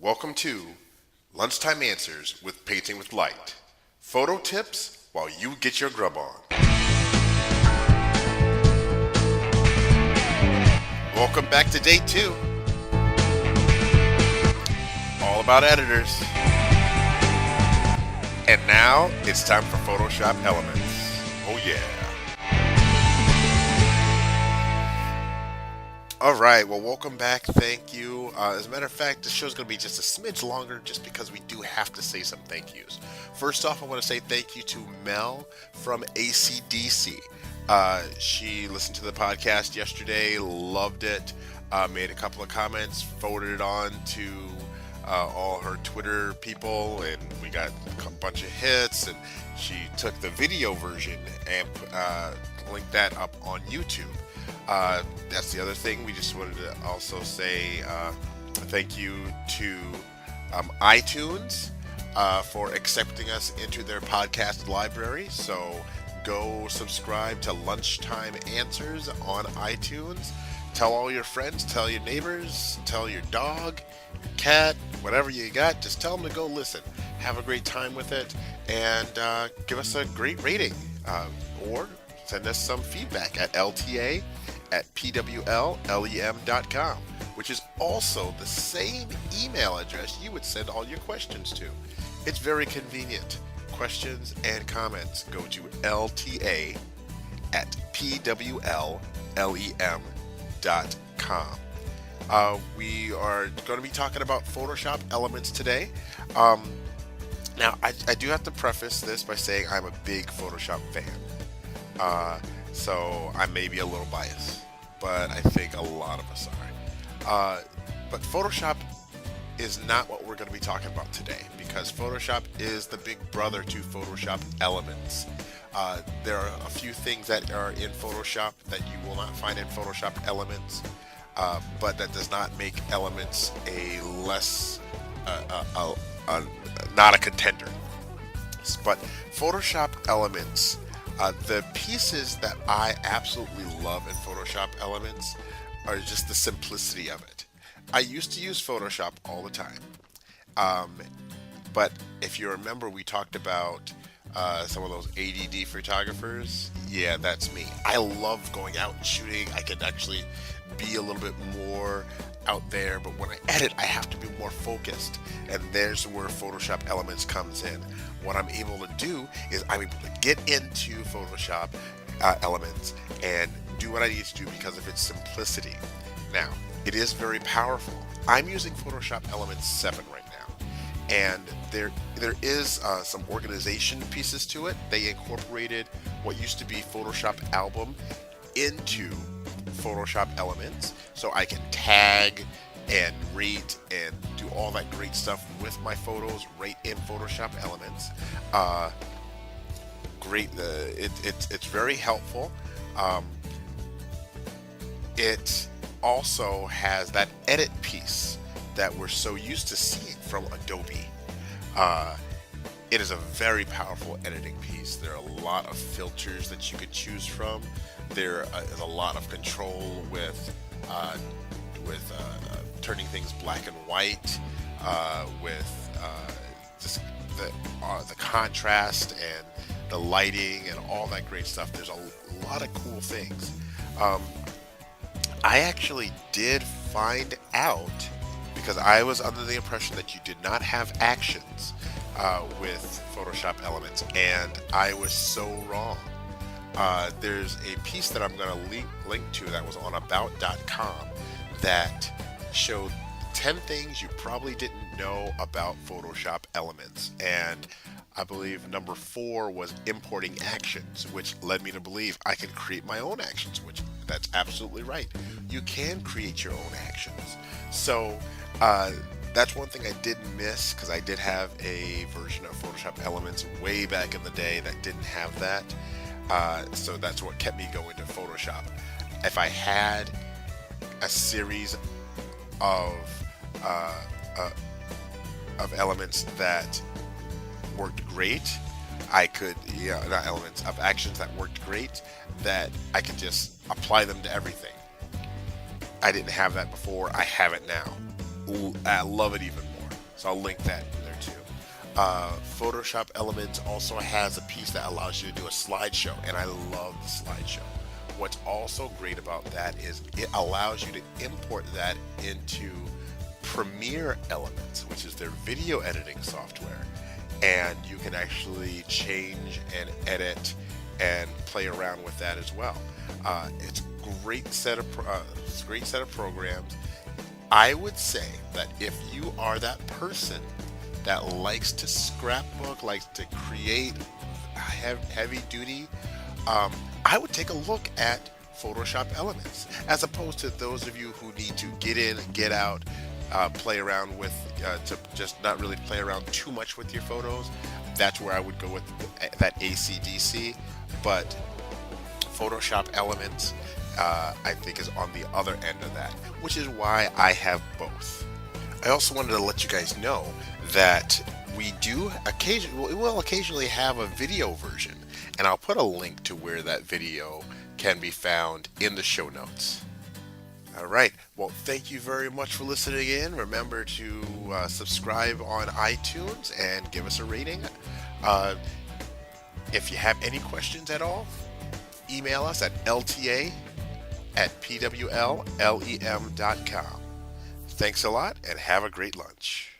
Welcome to Lunchtime Answers with Painting with Light. Photo tips while you get your grub on. Welcome back to day two. All about editors. And now it's time for Photoshop Elements. Oh yeah. All right, well, welcome back. Thank you. As a matter of fact, the show's going to be just a smidge longer just because we do have to say some thank yous. First off, I want to say thank you to Mel from ACDC. She listened to the podcast yesterday, loved it, made a couple of comments, forwarded it on to all her Twitter people, and we got a bunch of hits, and she took the video version and linked that up on YouTube. That's the other thing. We just wanted to also say thank you to iTunes for accepting us into their podcast library. So go subscribe to Lunchtime Answers on iTunes. Tell all your friends, tell your neighbors, tell your dog, your cat, whatever you got. Just tell them to go listen. Have a great time with it, and give us a great rating. Or send us some feedback at lta@pwllem.com, which is also the same email address you would send all your questions to. It's very convenient. Questions and comments go to lta@pwllem.com. We are going to be talking about Photoshop Elements today. Now, I do have to preface this by saying I'm a big Photoshop fan. So I may be a little biased, but I think a lot of us are. But Photoshop is not what we're going to be talking about today, because Photoshop is the big brother to Photoshop Elements. There are a few things that are in Photoshop that you will not find in Photoshop Elements, but that does not make Elements a less, not a contender. But Photoshop Elements, the pieces that I absolutely love in Photoshop Elements are just the simplicity of it. I used to use Photoshop all the time, but if you remember, we talked about some of those ADD photographers. Yeah, that's me. I love going out and shooting. I can actually be a little bit more out there, but when I edit, I have to be more focused, and there's where Photoshop Elements comes in. What I'm able to do is I'm able to get into Photoshop Elements and do what I need to do because of its simplicity. Now, it is very powerful. I'm using Photoshop Elements 7 right now, and there is some organization pieces to it. They incorporated what used to be Photoshop Album into Photoshop Elements, so I can tag and rate and do all that great stuff with my photos right in Photoshop Elements. Great, it's very helpful. It also has that edit piece that we're so used to seeing from Adobe. It is a very powerful editing piece. There are a lot of filters that you could choose from. There is a lot of control with turning things black and white, with just the contrast and the lighting and all that great stuff. There's a lot of cool things. I actually did find out, because I was under the impression that you did not have actions with Photoshop Elements, and I was so wrong. There's a piece that I'm going to link to that was on about.com that showed 10 things you probably didn't know about Photoshop Elements, and I believe number 4 was importing actions, which led me to believe I can create my own actions, which that's absolutely right. You can create your own actions. So that's one thing I did miss, because I did have a version of Photoshop Elements way back in the day that didn't have that. So that's what kept me going to Photoshop. If I had a series of elements that worked great, I could, not elements, of actions that worked great, that I could just apply them to everything. I didn't have that before. I have it now. Ooh, I love it even more. So I'll link that in there too. Photoshop Elements also has a piece that allows you to do a slideshow, and I love the slideshow. What's also great about that is it allows you to import that into Premiere Elements, which is their video editing software, and you can actually change and edit and play around with that as well. It's a great set of programs. I would say that if you are that person that likes to scrapbook, likes to create heavy duty, I would take a look at Photoshop Elements, as opposed to those of you who need to get in, get out, play around with, to just not really play around too much with your photos. That's where I would go with that ACDC. But Photoshop Elements, I think, is on the other end of that, which is why I have both. I also wanted to let you guys know that we will occasionally have a video version, and I'll put a link to where that video can be found in the show notes. All right. Well, thank you very much for listening in. Remember to subscribe on iTunes and give us a rating. If you have any questions at all, email us at lta@pwllem.com. Thanks a lot and have a great lunch.